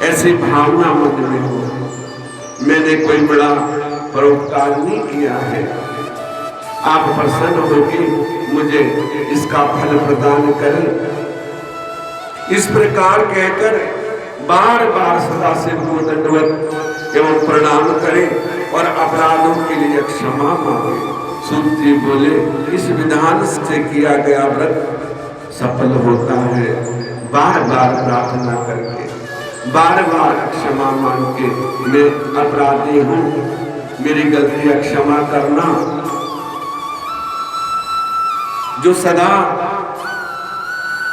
ऐसी भावना मन में हो, मैंने कोई बड़ा परोपकार नहीं किया है, आप प्रसन्न होकर मुझे इसका फल प्रदान करें। इस प्रकार कहकर बार बार सदाशिव को दंडवत एवं प्रणाम करें और अपराधों के लिए क्षमा मांगे। सूत जी बोले, इस विधान से किया गया व्रत सफल होता है। बार बार प्रार्थना करके, बार बार क्षमा मांग के, मैं अपराधी हूँ, मेरी गलतियां क्षमा करना। जो सदा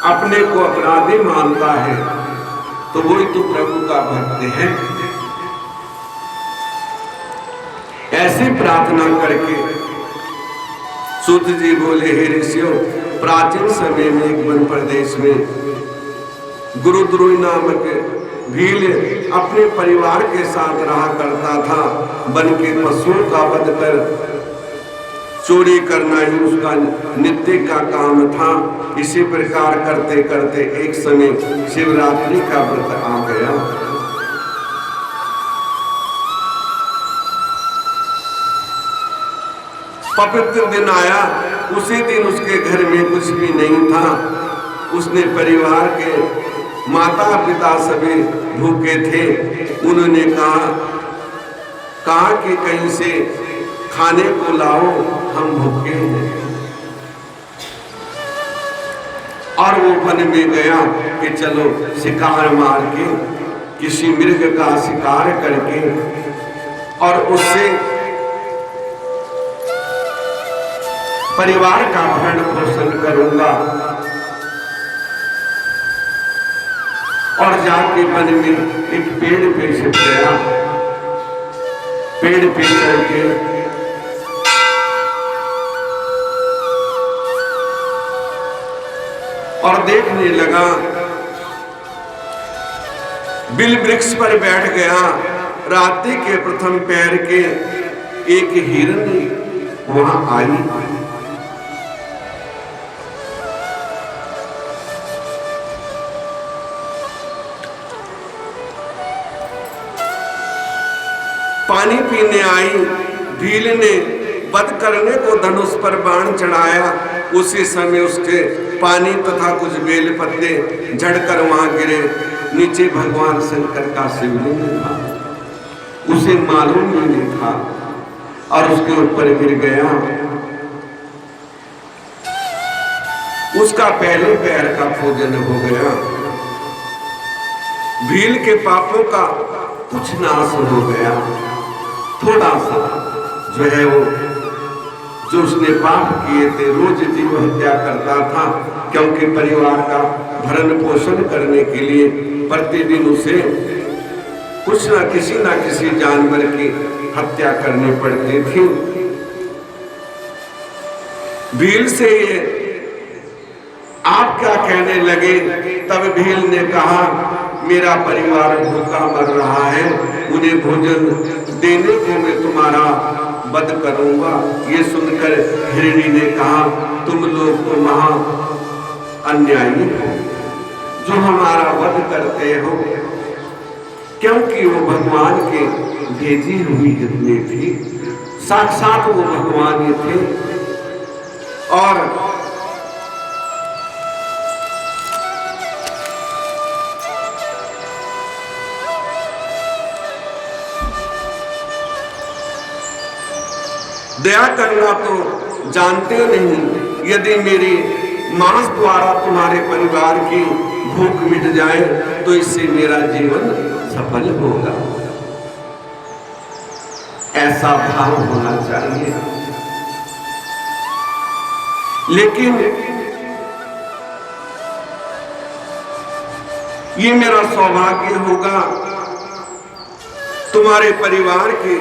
अपने को अपराधी मानता है तो वही तो प्रभु का भक्त है। ऐसी प्रार्थना करके सूत जी बोले, हे ऋषियों, प्राचीन समय में एक वन प्रदेश में गुरुद्रोही नामक भील अपने परिवार के साथ रहा करता था। वन के पशुओं का वध कर चोरी करना ही उसका नित्य का काम था। इसी प्रकार करते करते एक समय शिवरात्रि का व्रत आ गया। पवित्र दिन आया, उसी दिन उसके घर में कुछ भी नहीं था। उसने परिवार के माता पिता सभी भूखे थे। उन्होंने कहा कि कहीं से खाने को लाओ, हम भूखे हैं। और वो वन में गया कि चलो शिकार मार के, किसी मृग का शिकार करके और उससे परिवार का भरण पोषण करूंगा। और जाके वन में एक पेड़ पे छिप गया। पेड़ पे चढ़ के और देखने लगा, बिल वृक्ष पर बैठ गया। रात्रि के प्रथम पहर के एक हिरण वहां आई। पानी पीने आई। भील ने वध करने को धनुष पर बाण चढ़ाया। उसी समय उसके पानी तथा कुछ बेल पत्ते झड़कर वहां गिरे। नीचे भगवान शंकर का शिवलिंग था, उसे मालूम ही नहीं था और उसके ऊपर गिर गया। उसका पहले पैर का पूजन हो गया। भील के पापों का कुछ नाश हो गया। थोड़ा सा जो है वो जो उसने पाप किए थे, रोज जीव हत्या करता था, क्योंकि परिवार का भरण पोषण करने के लिए प्रतिदिन उसे कुछ ना किसी जानवर की हत्या करनी पड़ती थी। भील से ये आप क्या कहने लगे? तब भील ने कहा, मेरा परिवार भूखा मर रहा है, उन्हें भोजन देने को मैं तुम्हारा वध करूंगा। ये सुनकर हिरणी ने कहा, तुम लोग तो महा अन्यायी हो जो हमारा वध करते हो, क्योंकि वो भगवान के भेजी हुई हिरणी थी। साक्षात वो भगवान ही थे। और दया करना तो जानते नहीं। यदि मेरी मांस द्वारा तुम्हारे परिवार की भूख मिट जाए तो इससे मेरा जीवन सफल होगा। ऐसा भाव होना चाहिए। लेकिन ये मेरा सौभाग्य होगा, तुम्हारे परिवार के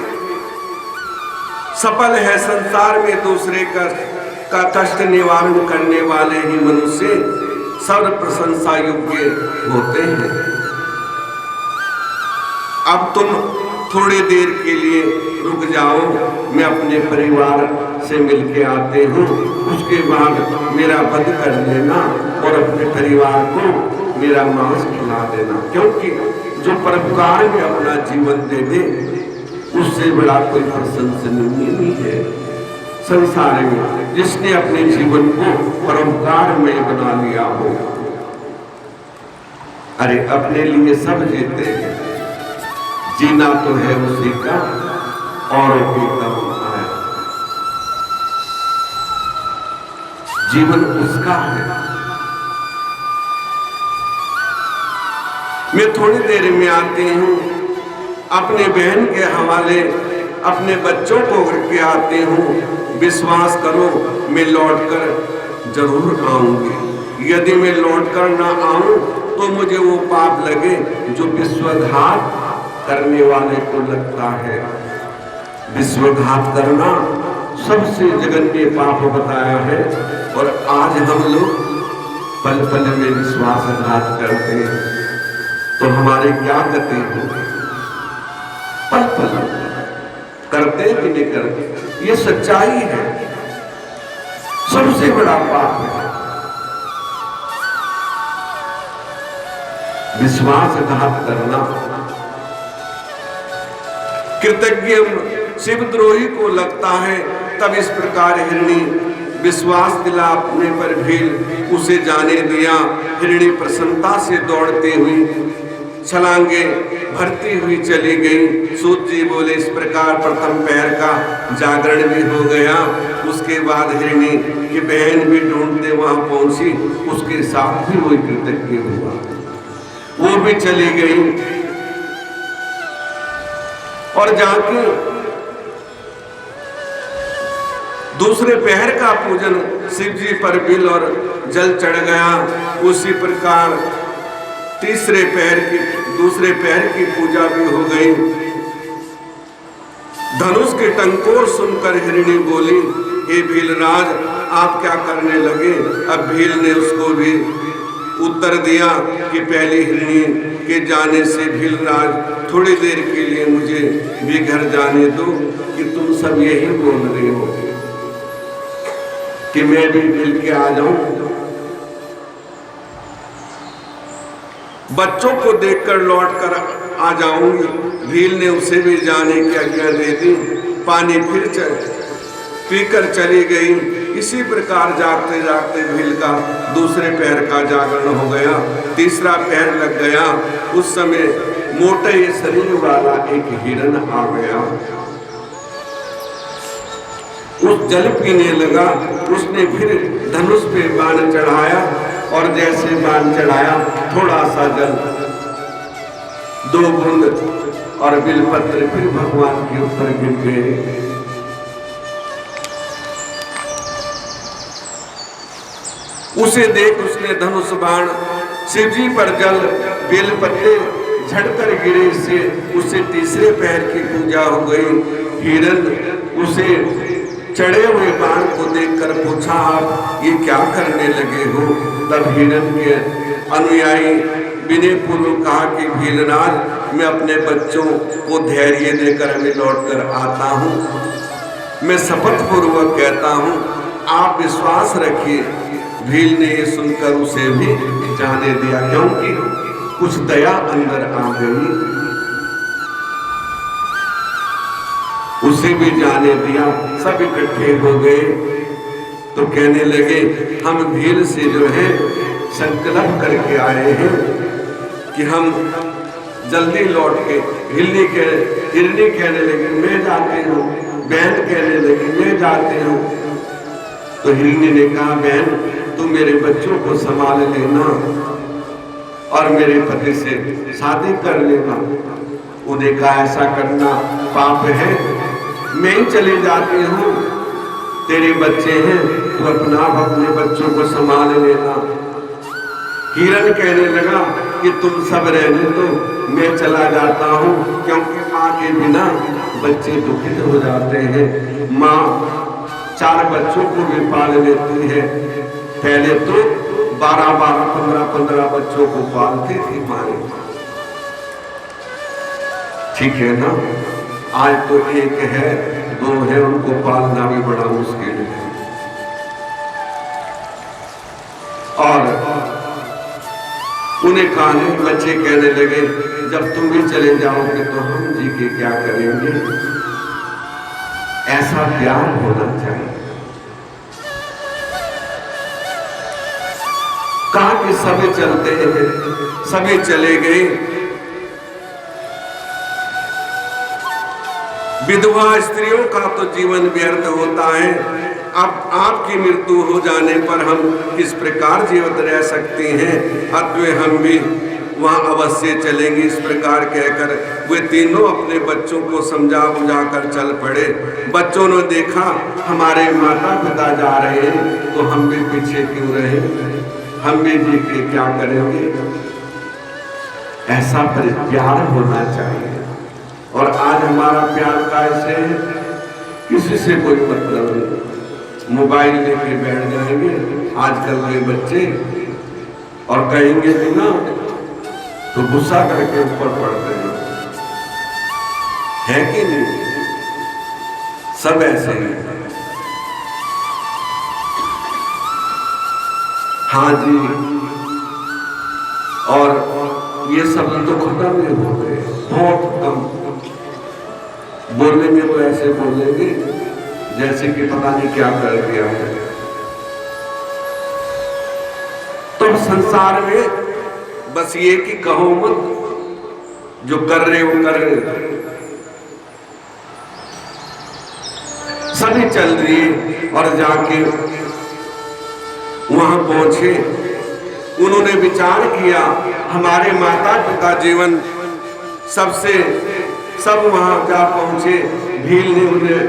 सफल है। संसार में दूसरे का कष्ट निवारण करने वाले ही मनुष्य सर्व प्रशंसा योग्य होते हैं। अब तुम थोड़ी देर के लिए रुक जाओ, मैं अपने परिवार से मिलके आते हूँ, उसके बाद मेरा वध कर लेना और अपने परिवार को मेरा मांस खिला देना, क्योंकि जो परोपकार में अपना जीवन दे दे, उससे बड़ा कोई प्रशंसनीय नहीं है संसार में, जिसने अपने जीवन को परोपकार में बना लिया हो। अरे अपने लिए सब जीते हैं, जीना तो है उसी का, औरों की करुणा है, जीवन उसका है। मैं थोड़ी देर में आती हूँ, अपने बहन के हवाले अपने बच्चों को करके आती हूँ। विश्वास करो मैं लौटकर जरूर आऊंगी। यदि मैं लौटकर ना आऊं तो मुझे वो पाप लगे जो विश्वासघात करने वाले को लगता है। विश्वासघात करना सबसे जघन्य पाप बताया है, और आज हम लोग पल पल में विश्वासघात करते हैं, तो हमारे क्या गति होगी? पल पल करते कि नहीं करते, ये सच्चाई है, सबसे बड़ा पाप है विश्वासघात करना। कृतज्ञ शिवद्रोही को लगता है, तब इस प्रकार हिरणी विश्वास दिलाने पर भी उसे जाने दिया। हिरणी प्रसन्नता से दौड़ती हुई छलांगे भरती हुई चली गई। सूत जी बोले, इस प्रकार प्रथम पैर का जागरण भी हो गया। उसके बाद हिरणी की बहन भी ढूंढते वहां पहुंची, उसके साथ भी वही कृतज्ञ हुआ, वो भी चली गई। और जाके दूसरे पहर का पूजन शिव जी पर बिल और जल चढ़ गया। उसी प्रकार तीसरे पहर की दूसरे पहर की पूजा भी हो गई। धनुष के टंकोर सुनकर हिरणी बोली, हे भीलराज आप क्या करने लगे? अब भील ने उसको भी उत्तर दिया कि पहली हिरणी के जाने से भीलराज थोड़ी देर के लिए मुझे भी घर जाने दो, कि तुम सब यही बोल रहे हो कि मैं भी मिल के आ जाऊं। बच्चों को देखकर लौटकर आ जाऊंगी। भील ने उसे भी जाने की आज्ञा दे दी। पानी फिर पीकर चली गई। इसी प्रकार जागते जागते भील का दूसरे पैर का जागरण हो गया, तीसरा पैर लग गया। उस समय मोटे शरीर वाला एक हिरण आ गया, उस जल पीने लगा। उसने फिर धनुष पे बाण चढ़ाया, और जैसे बाण चढ़ाया थोड़ा सा जल, 2 बूंद और बिलपत्र फिर भगवान के ऊपर गिर गए। उसे देख उसने धनुष बाण शिवजी पर जल बेलपत्ते झड़कर गिरे से उसे तीसरे पैर की पूजा हो गई। हिरण उसे चढ़े हुए बाण को देखकर पूछा, आप ये क्या करने लगे हो? तब हिरण के अनुयायी विनय पूर्वक कहा कि भीलराज मैं अपने बच्चों को धैर्य देकर अभी लौट कर आता हूँ। मैं शपथ पूर्वक कहता हूँ आप विश्वास रखिए। भील ने ये सुनकर उसे भी जाने दिया, क्योंकि कुछ दया अंदर आ गई, उसे भी जाने दिया। सब इकट्ठे हो गए तो कहने लगे, हम भील से जो है संकल्प करके आए हैं कि हम जल्दी लौट के। हिरनी कहने लगी मैं जाती हूँ, बहन कहने लगी मैं जाती हूँ। तो हिरनी ने कहा, बहन तुम मेरे बच्चों को संभाल लेना और मेरे पति से शादी कर लेना। उन्हें कहा ऐसा करना पाप है, मैं ही चली जाती हूँ, तेरे बच्चे हैं तो अपने बच्चों को संभाल लेना। हिरण कहने लगा कि तुम सब रहने दो, मैं चला जाता हूँ, क्योंकि माँ के बिना बच्चे दुखित हो जाते हैं। माँ 4 बच्चों को भी पाल लेती है। पहले तो 12-12, 15-15 बच्चों को पालती थी माँ, ठीक है ना? आज तो 1 है, 2 है, उनको पालना भी बड़ा मुश्किल है। और उन्हें कहा नहीं, बच्चे कहने लगे जब तुम भी चले जाओगे तो हम जी के क्या करेंगे। ऐसा प्यार होना चाहिए। कहा कि सभी चलते हैं, सभी चले गए, विधवा स्त्रियों का तो जीवन व्यर्थ होता है। अब आपकी मृत्यु हो जाने पर हम किस प्रकार जीवित रह सकते हैं, अतः हम भी वहां अवश्य चलेंगे। इस प्रकार कहकर वे तीनों अपने बच्चों को समझा बुझा कर चल पड़े। बच्चों ने देखा हमारे माता पिता जा रहे हैं तो हम भी पीछे क्यों रहे, हम भी जी के क्या करेंगे। ऐसा प्यार होना चाहिए। और आज हमारा प्यार कैसे है, किसी से कोई मतलब नहीं, मोबाइल लेके बैठ जाएंगे आजकल के बच्चे और कहेंगे कि ना तो गुस्सा करके ऊपर पड़ते हैं, है कि नहीं। सब ऐसे ही। हाँ जी, और ये सब तो खत्म नहीं हो गए, बहुत कम बोलेंगे तो ऐसे बोलेंगे जैसे कि पता नहीं क्या कर दिया है। तो संसार में बस ये कि कहो मत, जो कर रहे हो कर रहे। सभी चल रही और जाके वहां पहुंचे। उन्होंने विचार किया हमारे माता पिता जीवन सब वहां जा पहुंचे। भील ने उन्हें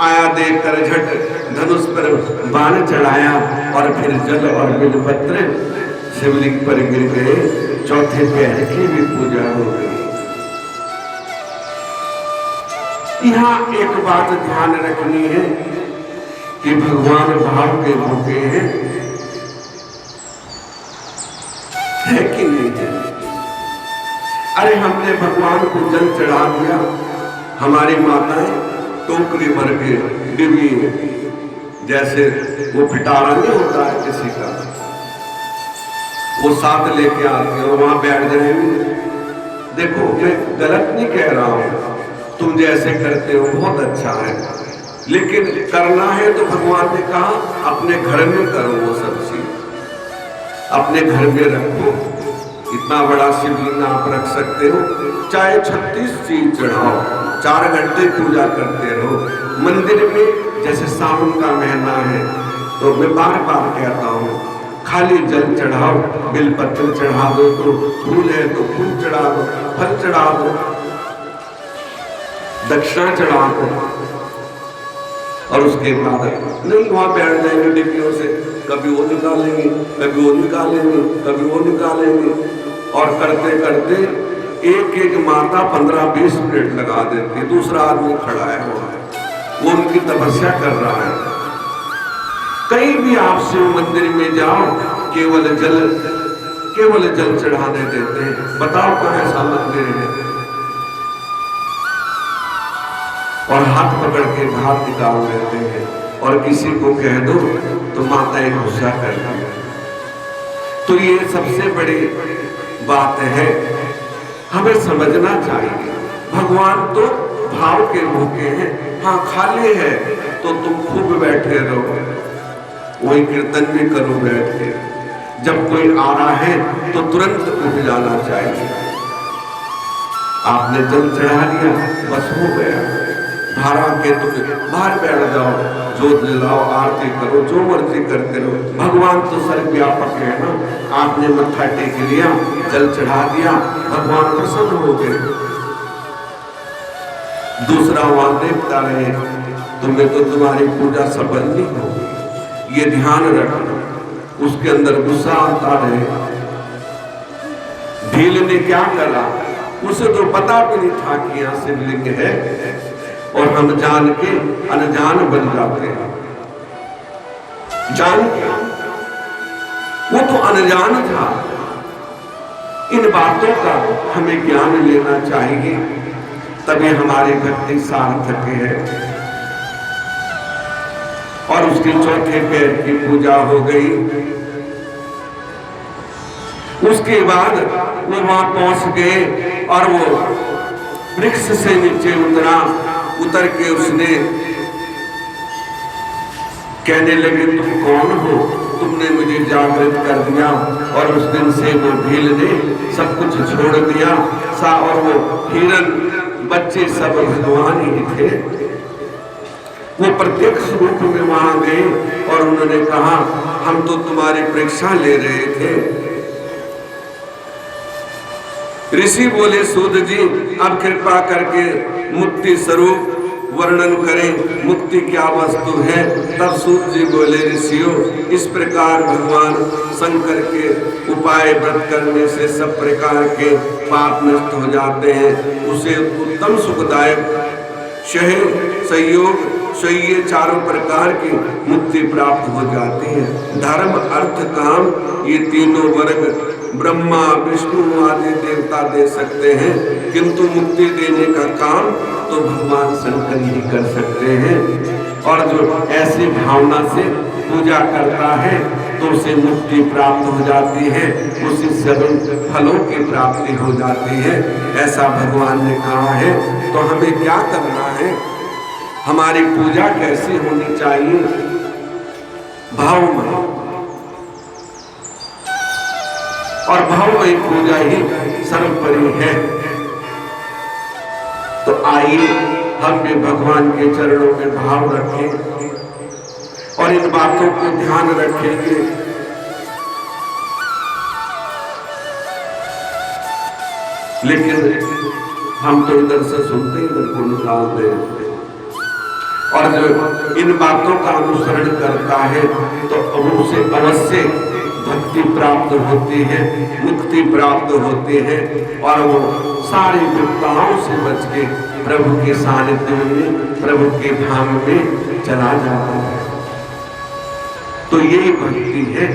आया देखकर झट धनुष पर बाण चढ़ाया और फिर जल और बिलपत्र शिवलिंग पर गिर गए। चौथे पहर की भी पूजा हो गई। यहाँ एक बात ध्यान रखनी है कि भगवान भाव के भूखे हैं, है कि नहीं है। अरे हमने भगवान को जल चढ़ा दिया, हमारी माताएं टोकरी भर के डिब्बी जैसे वो पिटारा नहीं होता है किसी का, वो साथ लेके आते हैं और वहां बैठ जाएंगे। देखो मैं गलत नहीं कह रहा हूं, तुम जैसे करते हो बहुत अच्छा है, लेकिन करना है तो भगवान ने कहा अपने घर में करो। वो सब चीज अपने घर में रखो। इतना बड़ा शिवलिंग आप रख सकते हो, चाहे 36 चीज चढ़ाओ, 4 घंटे पूजा करते रहो। मंदिर में जैसे सावन का महीना है तो मैं बार बार कहता हूँ खाली जल चढ़ाओ, बिलपत्र चढ़ा दो, तो फूल है तो फूल चढ़ा दो, फल चढ़ा दो, दक्षिणा चढ़ा दो। और उसके बाद नहीं वहां बैठ जाएंगे डिब्बियों से, कभी वो निकालेंगे, कभी वो निकालेंगे, कभी वो निकालेंगे, और करते करते एक माता 15-20 मिनट लगा देती है। दूसरा आदमी खड़ा है वो उनकी तपस्या कर रहा है। कहीं भी आप शिव मंदिर में जाओ केवल जल चढ़ाने देते हैं। बताओ कहाँ ऐसा मंदिर है। और हाथ पकड़ के बाहर निकाल देते हैं और किसी को कह दो तो माताएं गुस्सा करती हैं। तो ये सबसे बड़ी बात है, हमें समझना चाहिए। भगवान तो भाव के भूखे हैं। हाँ खाली है तो तुम खूब बैठे रहो, वही कीर्तन भी करो बैठ के। जब कोई आ रहा है तो तुरंत उठ जाना चाहिए। आपने जल चढ़ा लिया बस हो गया, धारा के तुम बाहर बैठ जाओ, जोत जलाओ, आरती करो, जो मर्जी करते रहो। भगवान तो सर्वव्यापक है ना। आपने मत्था टेक लिया, जल चढ़ा दिया, भगवान प्रसन्न हो गए। दूसरा वहां देखता रहे तुम्हें तो तुम्हारी पूजा सफल नहीं होगी, ये ध्यान रखना। उसके अंदर गुस्सा आता रहे। भील ने क्या करा, उसे तो पता भी नहीं था कि यहाँ शिवलिंग है, और हम जान के अनजान बन जाते हैं। जान के वो तो अनजान था। इन बातों का हमें ज्ञान लेना चाहिए, तभी हमारी भक्ति सार्थक है। और उसके चौथे पैर की पूजा हो गई। उसके बाद वो वहां पहुंच गए और वो वृक्ष से नीचे उतर के उसने कहने लगे, तुम कौन हो? तुमने मुझे जागृत कर दिया। और उस दिन से वो भील ने सब कुछ छोड़ दिया और वो हिरन बच्चे सब भगवान ही थे। वो प्रत्यक्ष रूप में वहां गए और उन्होंने कहा, हम तो तुम्हारी परीक्षा ले रहे थे। ऋषि बोले, सूत जी अब कृपा करके मुक्ति स्वरूप वर्णन करें, मुक्ति क्या वस्तु है। तब सूत जी बोले, ऋषियों इस प्रकार भगवान शंकर के उपाय व्रत करने से सब प्रकार के पाप नष्ट हो जाते हैं। उसे उत्तम सुखदायक सहयोग ये चारों प्रकार की मुक्ति प्राप्त हो जाती है। धर्म अर्थ काम ये तीनों वर्ग ब्रह्मा विष्णु आदि देवता दे सकते हैं, किंतु मुक्ति देने का काम तो भगवान शंकर ही कर सकते हैं। और जो ऐसी भावना से पूजा करता है तो उसे मुक्ति प्राप्त हो जाती है, उसे सभी फलों की प्राप्ति हो जाती है, ऐसा भगवान ने कहा है। तो हमें क्या करना है, हमारी पूजा कैसी होनी चाहिए? भावमय, और भावमय पूजा ही सर्वोपरि है। तो आइए हम भी भगवान के चरणों में भाव रखें और इन बातों को ध्यान रखेंगे। लेकिन हम तो इधर से सुनते इधर को निकाल दे, और जो इन बातों का अनुसरण करता है तो उसे अवश्य भक्ति प्राप्त होती है, मुक्ति प्राप्त होती है, और वो सारी विपदाओं से बच के प्रभु के सानिध्य में, प्रभु के धाम में चला जाता है। तो यही भक्ति है।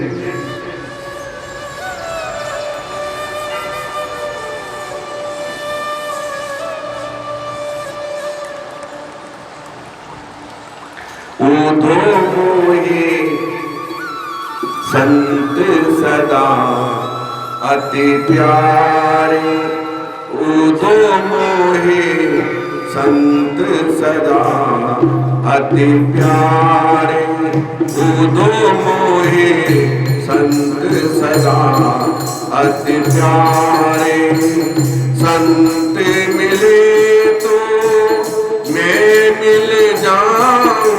ऊधो मोहे संत सदा अति प्यारे, ऊधो मोहे संत सदा अति प्यारे, ऊधो मोहे संत सदा अति प्यारे। संत मिले तो मैं मिल जाऊं,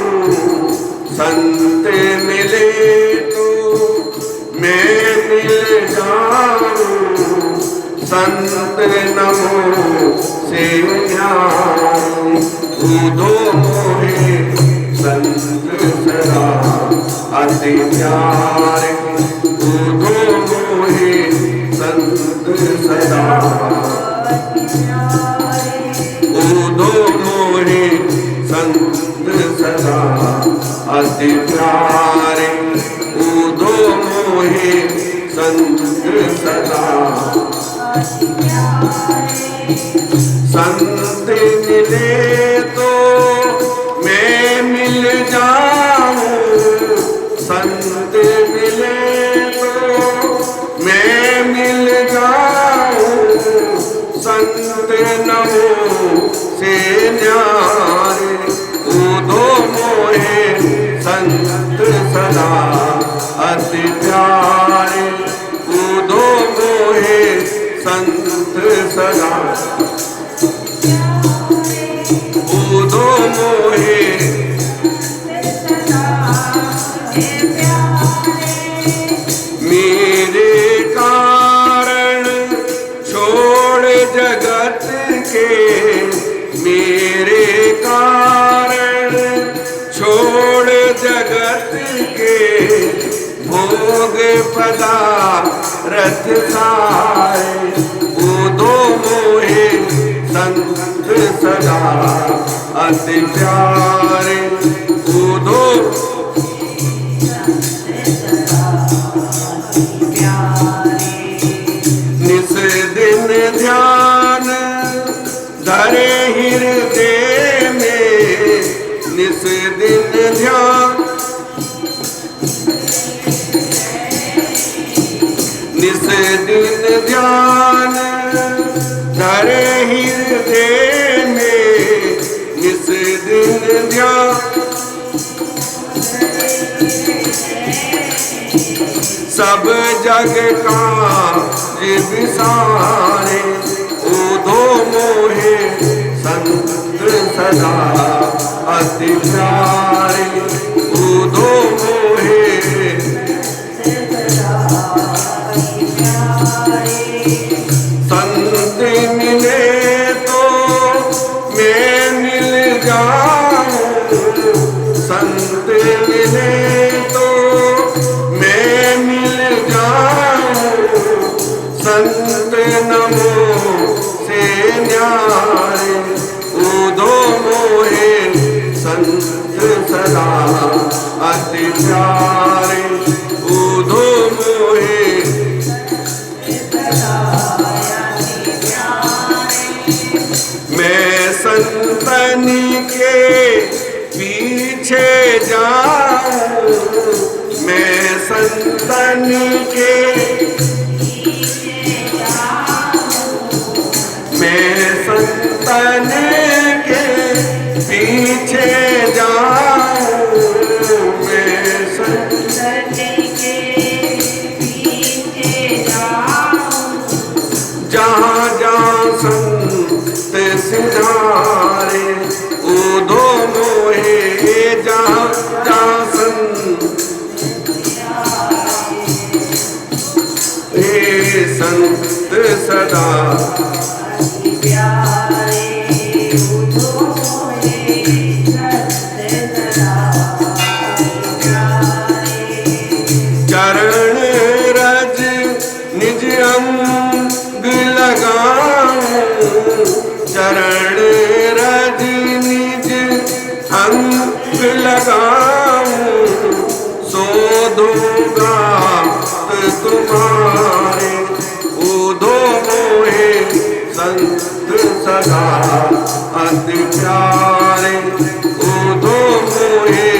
संत मिले तो मैं मिल जाऊं, संत नमो से न्याय। ऊधो मोहे संत सदा अति प्यारे, ऊधो मोहे संत सदा, ऊधो मोहे संत सदा अति प्यारे, ऊधो मोहे संत सदा। संत मिले तो मैं मिल जाऊं, संत मिले तो मैं मिल जाऊं, संत नमो से न्यारे। ऊधो मोहे संत सदा अति प्यारे, ऊधो मोहे संत सदा, ऊधो मोहे मेरे कारण छोड़ जगत के, मेरे कारण छोड़ जगत के, भोग पदार्थ सारे। ऊधो मोहे संत सदा अति प्यारे, ऊधो निस दिन ध्यान धरे हृदय में, निस दिन ध्यान, निस दिन धरे हृदय में निस दिन ध्यान। सब जग का विसारे उधो मोहे संत सदा अति प्यारे। उधो मोहे संत मिले तो मैं मिल जाऊं। संत मिले तो मैं मिल जाऊं। संत नमो से न्यारे उधो मोहे संत सदा अति प्यारे। उधो मोहे मैं संतनी के पीछे जाऊं। मैं संतनी के मैं संतनी के पीछे जाऊं। मैं संतनी के पीछे जाऊं। जहाँ जहाँ संत सिधारे उधो मोहे जहाँ जहाँ संत सदा चरण रज निज अंग लगाऊं। चरण रज निज अंग लगाऊं। शोधूंगा तुम्हारे उधो मोहे संत सदा अति प्यारे। उधो मोहे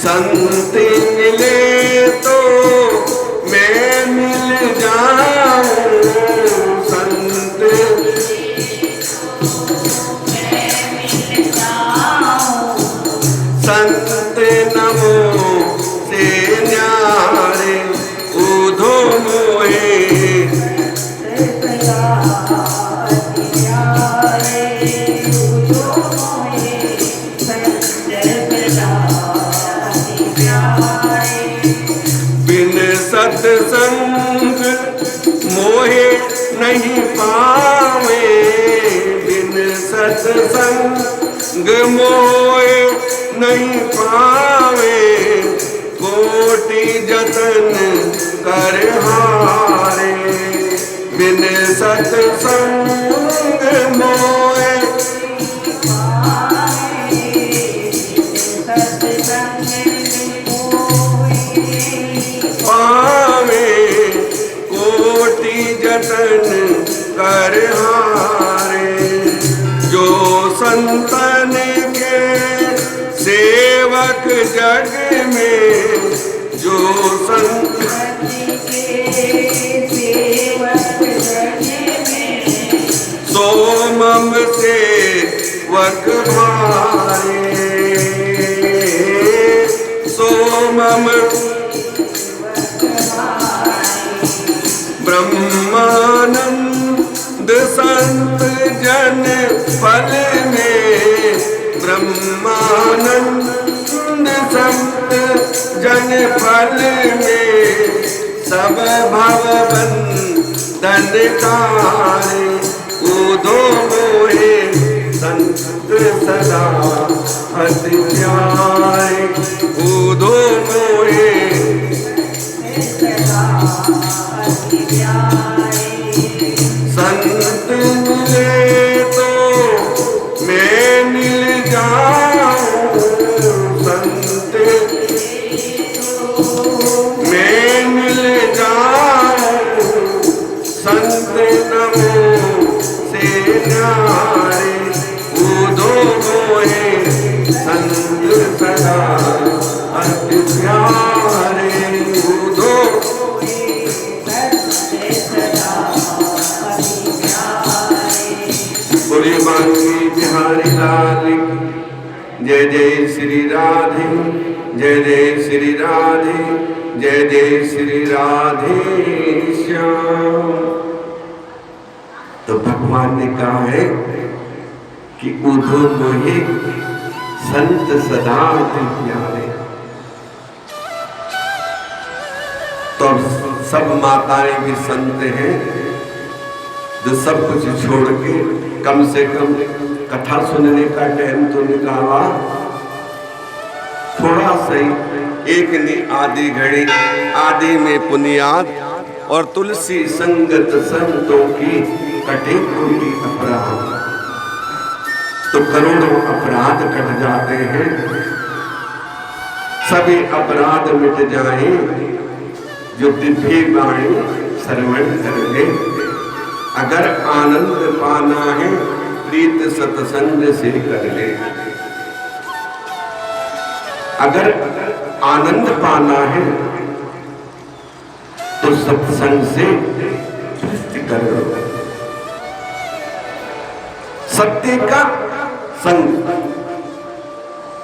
संत मिले तो मैं मिल जाऊं। संत संत नमो से न्यारे उधो मोहे बिन सत्संग मोहे नहीं पावे। बिन सत्संग मोहे नहीं पावे। कोटि जतन कर हारे। बिन सत्संग मोहे पावे। कोटि जतन कर हारे। जो संतन के सेवक जग में। जो संत सो मम सेवक भारे। सो मम ब्रह्मानंद संत जन फल में। ब्रह्मानंद संत जन फल में। सब भव बंधन तारे उधो मोहे संत सदा अति प्यारे। उधो मोहे संत मिले तो मैं मिल जाऊं। संत मैं मिल जाऊं। संत नमो से न्यारे उधो मोहे संत सदा अति प्यारे। जय जय श्री राधे, जय जय श्री राधे, जय जय श्री राधे श्याम। तो भगवान ने कहा है कि उधो मोहे संत सदा प्यारे। तो सब माताएं भी संत हैं जो सब कुछ छोड़ के कम से कम कथा सुनने का टाइम तो निकाला, थोड़ा सही एक ने आधी घड़ी आदि में पुनियाद और तुलसी संगत संतों की कटे कोटि अपराध। तो करोड़ों अपराध कट जाते हैं, सभी अपराध मिट जाएं जो दिव्य वाणी श्रवण कर ले। अगर आनंद पाना है प्रीत सत्संग से कर ले। अगर आनंद पाना है तो सत्संग से प्रीति कर लो। सत्य का संग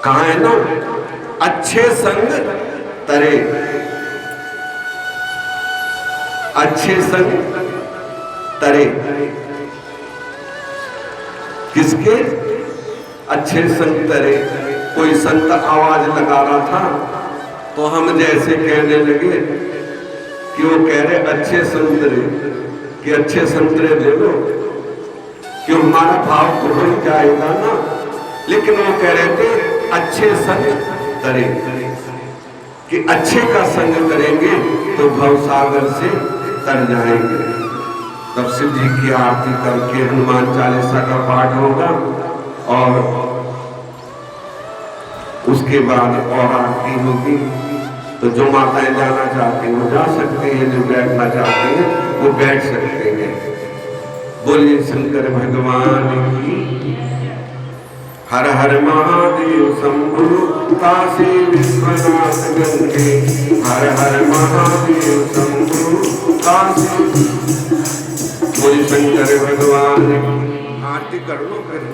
कहा है ना, अच्छे संग तरे, अच्छे संग तरे। किसके अच्छे संग तरे? कोई संत आवाज लगा रहा था तो हम जैसे कहने लगे कि वो कह रहे अच्छे संतरे, कि अच्छे संतरे ले लो, कि हमारा भाव तो हो जाएगा ना। लेकिन वो कह रहे थे अच्छे संग तरे, कि अच्छे का संग करेंगे तो भवसागर से तर जाएंगे। तब शिव जी की आरती करके हनुमान चालीसा का पाठ होगा और उसके बाद और आरती होगी। तो जो माताएं जाना चाहती हैं वो जा सकते हैं, जो बैठना चाहते हैं वो बैठ सकते हैं। बोलिए शंकर भगवान की। हर हर महादेव शंभु काशी विश्वनाथ गंगे। हर हर महादेव शंभु काशी। बोलिए शंकर भगवान। आरती कर लो।